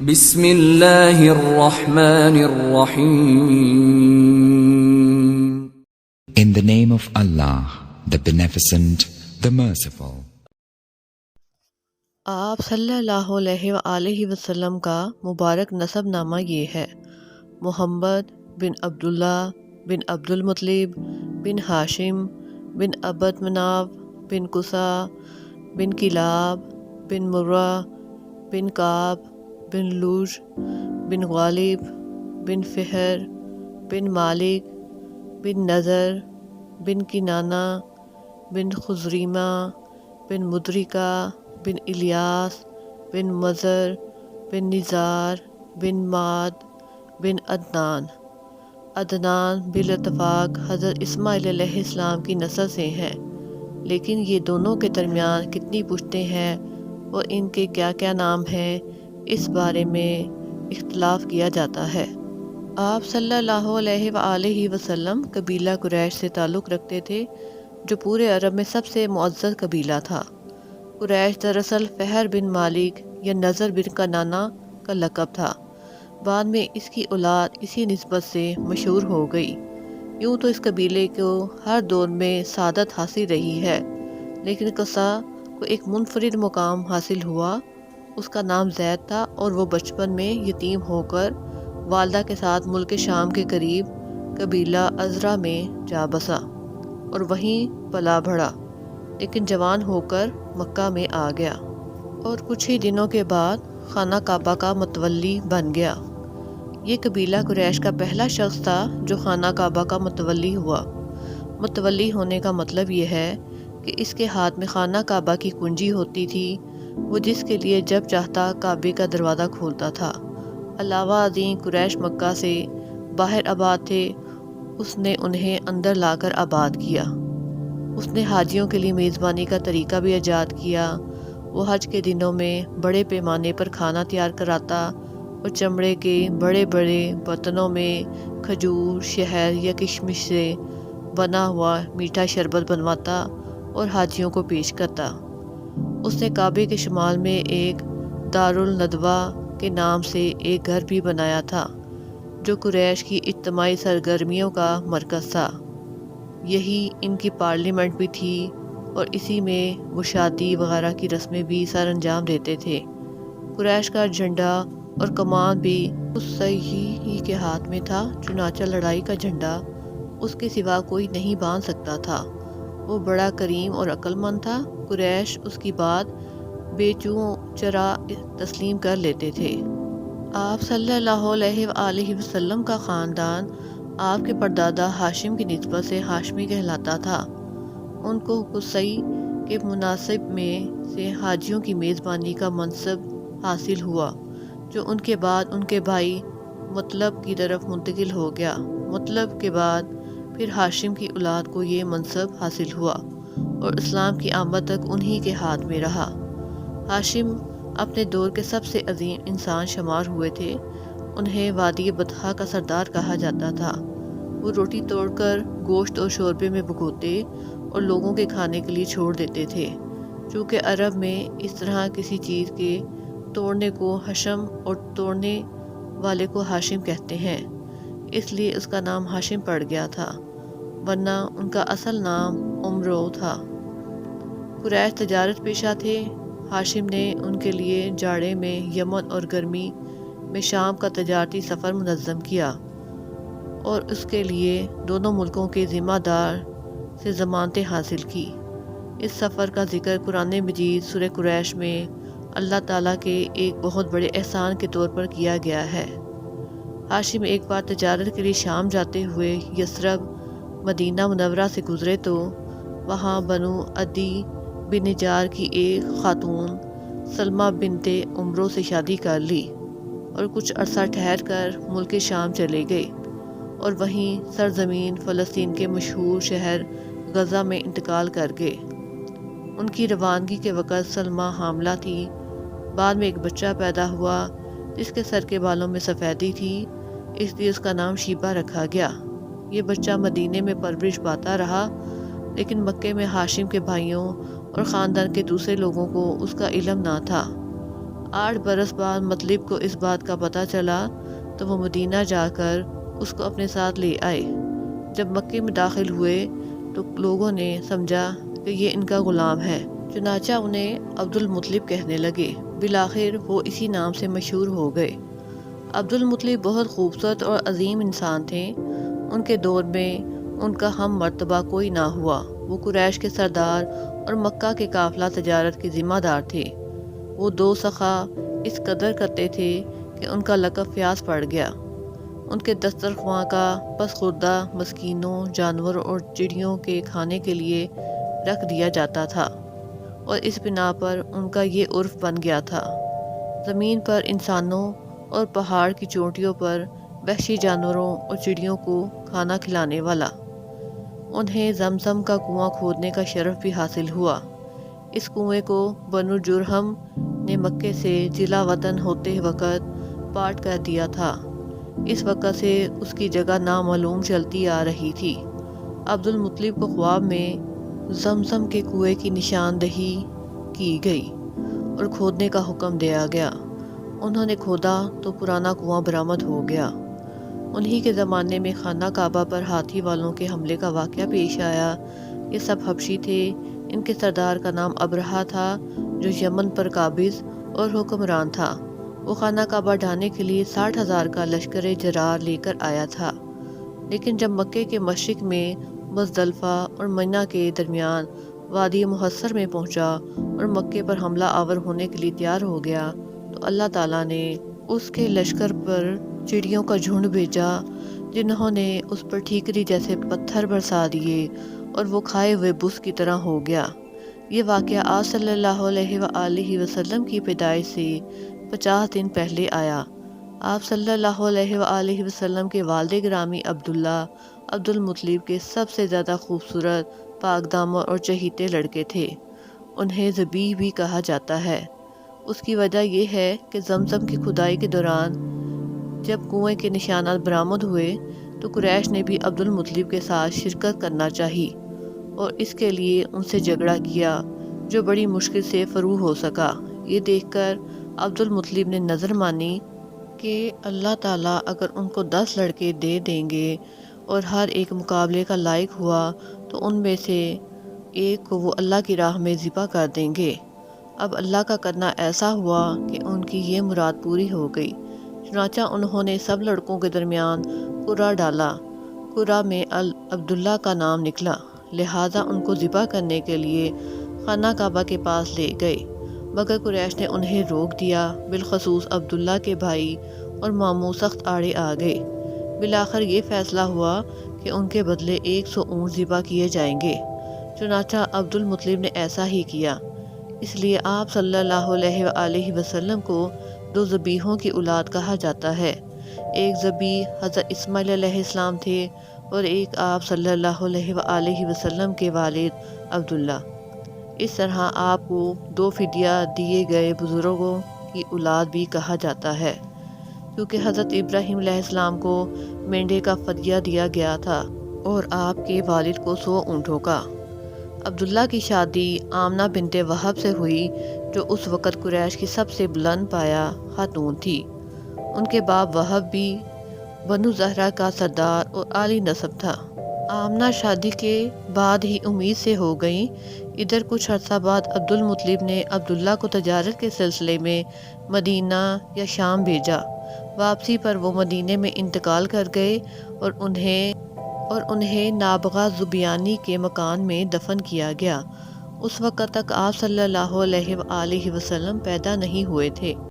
بسم اللہ الرحمن الرحیم. In the name of Allah, the Beneficent, the Merciful. آپ صلی اللہ علیہ وآلہ وسلم کا مبارک نسب نامہ یہ ہے: محمد بن عبداللہ بن عبد المطلب بن ہاشم بن عبد مناف بن قصا بن کلاب بن مرہ بن کعب بن لوج بن غالب بن فہر بن مالک بن نضر بن کنانہ بن خزریمہ بن مدرکہ بن الیاس بن مضر بن نزار بن ماد بن عدنان. عدنان بالاتفاق حضرت اسماعیل علیہ السلام کی نسل سے ہیں، لیکن یہ دونوں کے درمیان کتنی پشتیں ہیں اور ان کے کیا کیا نام ہیں، اس بارے میں اختلاف کیا جاتا ہے. آپ صلی اللہ علیہ وآلہ وسلم قبیلہ قریش سے تعلق رکھتے تھے، جو پورے عرب میں سب سے معزز قبیلہ تھا. قریش دراصل فہر بن مالک یا نضر بن کنانہ کا لقب تھا. بعد میں اس کی اولاد اسی نسبت سے مشہور ہو گئی. یوں تو اس قبیلے کو ہر دور میں سعادت حاصل رہی ہے، لیکن قصا کو ایک منفرد مقام حاصل ہوا. اس کا نام زید تھا اور وہ بچپن میں یتیم ہو کر والدہ کے ساتھ ملک شام کے قریب قبیلہ ازرع میں جا بسا اور وہیں پلا بڑھا، لیکن جوان ہو کر مکہ میں آ گیا اور کچھ ہی دنوں کے بعد خانہ کعبہ کا متولی بن گیا. یہ قبیلہ قریش کا پہلا شخص تھا جو خانہ کعبہ کا متولی ہوا. متولی ہونے کا مطلب یہ ہے کہ اس کے ہاتھ میں خانہ کعبہ کی کنجی ہوتی تھی، وہ جس کے لیے جب چاہتا کعبے کا دروازہ کھولتا تھا. علاوہ ازیں قریش مکہ سے باہر آباد تھے، اس نے انہیں اندر لا کر آباد کیا. اس نے حاجیوں کے لیے میزبانی کا طریقہ بھی ایجاد کیا. وہ حج کے دنوں میں بڑے پیمانے پر کھانا تیار کراتا اور چمڑے کے بڑے بڑے برتنوں میں کھجور، شہد یا کشمش سے بنا ہوا میٹھا شربت بنواتا اور حاجیوں کو پیش کرتا. اس نے کعبے کے شمال میں ایک دارالندوہ کے نام سے ایک گھر بھی بنایا تھا، جو قریش کی اجتماعی سرگرمیوں کا مرکز تھا. یہی ان کی پارلیمنٹ بھی تھی اور اسی میں وہ شادی وغیرہ کی رسمیں بھی سر انجام دیتے تھے. قریش کا جھنڈا اور کمان بھی قصی ہی کے ہاتھ میں تھا، چنانچہ لڑائی کا جھنڈا اس کے سوا کوئی نہیں باندھ سکتا تھا. وہ بڑا کریم اور عقل مند تھا. قریش اس کی بات بے چوں چرا تسلیم کر لیتے تھے. آپ صلی اللہ علیہ وآلہ وسلم کا خاندان آپ کے پردادا ہاشم کی نسبت سے ہاشمی کہلاتا تھا. ان کو قصی کے مناسب میں سے حاجیوں کی میزبانی کا منصب حاصل ہوا، جو ان کے بعد ان کے بھائی مطلب کی طرف منتقل ہو گیا. مطلب کے بعد پھر ہاشم کی اولاد کو یہ منصب حاصل ہوا اور اسلام کی آمد تک انہی کے ہاتھ میں رہا. ہاشم اپنے دور کے سب سے عظیم انسان شمار ہوئے تھے. انہیں وادی بطحا کا سردار کہا جاتا تھا. وہ روٹی توڑ کر گوشت اور شوربے میں بھگوتے اور لوگوں کے کھانے کے لیے چھوڑ دیتے تھے. چونکہ عرب میں اس طرح کسی چیز کے توڑنے کو حشم اور توڑنے والے کو ہاشم کہتے ہیں، اس لیے اس کا نام ہاشم پڑ گیا تھا، ورنہ ان کا اصل نام عمرو تھا. قریش تجارت پیشہ تھے. ہاشم نے ان کے لیے جاڑے میں یمن اور گرمی میں شام کا تجارتی سفر منظم کیا اور اس کے لیے دونوں ملکوں کے ذمہ دار سے ضمانتیں حاصل کی. اس سفر کا ذکر قرآن مجید سورہ قریش میں اللہ تعالیٰ کے ایک بہت بڑے احسان کے طور پر کیا گیا ہے. ہاشم ایک بار تجارت کے لیے شام جاتے ہوئے یثرب مدینہ منورہ سے گزرے تو وہاں بنو عدی بن نجار کی ایک خاتون سلمہ بنت عمرو سے شادی کر لی اور کچھ عرصہ ٹھہر کر ملک شام چلے گئے اور وہیں سرزمین فلسطین کے مشہور شہر غزہ میں انتقال کر گئے. ان کی روانگی کے وقت سلمہ حاملہ تھی. بعد میں ایک بچہ پیدا ہوا جس کے سر کے بالوں میں سفیدی تھی، اس لیے اس کا نام شیبہ رکھا گیا. یہ بچہ مدینے میں پرورش پاتا رہا، لیکن مکے میں ہاشم کے بھائیوں اور خاندان کے دوسرے لوگوں کو اس کا علم نہ تھا. 8 برس بعد مطلب کو اس بات کا پتہ چلا تو وہ مدینہ جا کر اس کو اپنے ساتھ لے آئے۔ جب مکے میں داخل ہوئے تو لوگوں نے سمجھا کہ یہ ان کا غلام ہے، چنانچہ انہیں عبد المطلب کہنے لگے۔ بالآخر وہ اسی نام سے مشہور ہو گئے۔ عبد المطلب بہت خوبصورت اور عظیم انسان تھے۔ ان کے دور میں ان کا ہم مرتبہ کوئی نہ ہوا۔ وہ قریش کے سردار اور مکہ کے قافلہ تجارت کے ذمہ دار تھے۔ وہ 2 سخا اس قدر کرتے تھے کہ ان کا لقب فیاض پڑ گیا۔ ان کے دسترخواں کا پس خوردہ مسکینوں، جانوروں اور چڑیوں کے کھانے کے لیے رکھ دیا جاتا تھا، اور اس بنا پر ان کا یہ عرف بن گیا تھا۔ زمین پر انسانوں اور پہاڑ کی چوٹیوں پر وحشی جانوروں اور چڑیوں کو کھانا کھلانے والا۔ انہیں زمزم کا کنواں کھودنے کا شرف بھی حاصل ہوا۔ اس کنویں کو بنو جرہم نے مکے سے جلا وطن ہوتے وقت پاٹ کر دیا تھا۔ اس وقت سے اس کی جگہ نامعلوم چلتی آ رہی تھی۔ عبد المطلب کو خواب میں زمزم کے کنویں کی نشاندہی کی گئی اور کھودنے کا حکم دیا گیا۔ انہوں نے کھودا تو پرانا کنواں برآمد ہو گیا۔ انہی کے زمانے میں خانہ کعبہ پر ہاتھی والوں کے حملے کا واقعہ پیش آیا۔ یہ سب حبشی تھے۔ ان کے سردار کا نام ابرہہ تھا، جو یمن پر قابض اور حکمران تھا۔ وہ خانہ کعبہ ڈھانے کے لیے 60,000 کا لشکر جرار لے کر آیا تھا، لیکن جب مکے کے مشرق میں مزدلفہ اور منی کے درمیان وادی محصر میں پہنچا اور مکے پر حملہ آور ہونے کے لیے تیار ہو گیا تو اللہ تعالیٰ نے اس کے لشکر پر چڑیوں کا جھنڈ بھیجا، جنہوں نے اس پر ٹھیکری جیسے پتھر برسا دیے اور وہ کھائے ہوئے بس کی طرح ہو گیا۔ یہ واقعہ آپ صلی اللہ علیہ وآلہ وسلم کی پیدائش سے 50 دن پہلے آیا۔ آپ صلی اللہ علیہ وآلہ وسلم کے والد گرامی عبداللہ عبد المطلب کے سب سے زیادہ خوبصورت، پاک دامن اور چہیتے لڑکے تھے۔ انہیں ذبیح بھی کہا جاتا ہے۔ اس کی وجہ یہ ہے کہ زمزم کی کھدائی کے دوران جب کنویں کے نشانات برآمد ہوئے تو قریش نے بھی عبد المطلب کے ساتھ شرکت کرنا چاہی اور اس کے لیے ان سے جھگڑا کیا، جو بڑی مشکل سے فروغ ہو سکا۔ یہ دیکھ کر عبد المطلب نے نظر مانی کہ اللہ تعالیٰ اگر ان کو 10 لڑکے دے دیں گے اور ہر ایک مقابلے کا لائق ہوا تو ان میں سے ایک کو وہ اللہ کی راہ میں ذبح کر دیں گے۔ اب اللہ کا کرنا ایسا ہوا کہ ان کی یہ مراد پوری ہو گئی۔ چنانچہ انہوں نے سب لڑکوں کے درمیان قرعہ ڈالا۔ قرعہ میں عبداللہ کا نام نکلا، لہٰذا ان کو ذبح کرنے کے لیے خانہ کعبہ کے پاس لے گئے، مگر قریش نے انہیں روک دیا۔ بالخصوص عبداللہ کے بھائی اور ماموں سخت آڑے آ گئے۔ بالآخر یہ فیصلہ ہوا کہ ان کے بدلے 100 اونٹ ذبح کیے جائیں گے۔ چنانچہ عبد المطلب نے ایسا ہی کیا۔ اس لیے آپ صلی اللہ علیہ وآلہ وسلم کو 2 ذبیحوں کی اولاد کہا جاتا ہے۔ ایک ذبیح حضرت اسماعیل علیہ السلام تھے اور ایک آپ صلی اللہ علیہ وآلہ وسلم کے والد عبداللہ۔ اس طرح آپ کو 2 فدیہ دیے گئے بزرگوں کی اولاد بھی کہا جاتا ہے، کیونکہ حضرت ابراہیم علیہ السلام کو مینڈے کا فدیہ دیا گیا تھا اور آپ کے والد کو 100 اونٹوں کا۔ عبداللہ کی شادی آمنہ بنت وہب سے ہوئی، جو اس وقت قریش کی سب سے بلند پایہ خاتون تھی۔ ان کے باپ وہب بھی بنو زہرہ کا سردار اور عالی نسب تھا۔ آمنہ شادی کے بعد ہی امید سے ہو گئیں۔ ادھر کچھ عرصہ بعد عبد المطلب نے عبداللہ کو تجارت کے سلسلے میں مدینہ یا شام بھیجا۔ واپسی پر وہ مدینے میں انتقال کر گئے اور انہیں نابغہ زبیانی کے مکان میں دفن کیا گیا۔ اس وقت تک آپ صلی اللہ علیہ وآلہ وسلم پیدا نہیں ہوئے تھے۔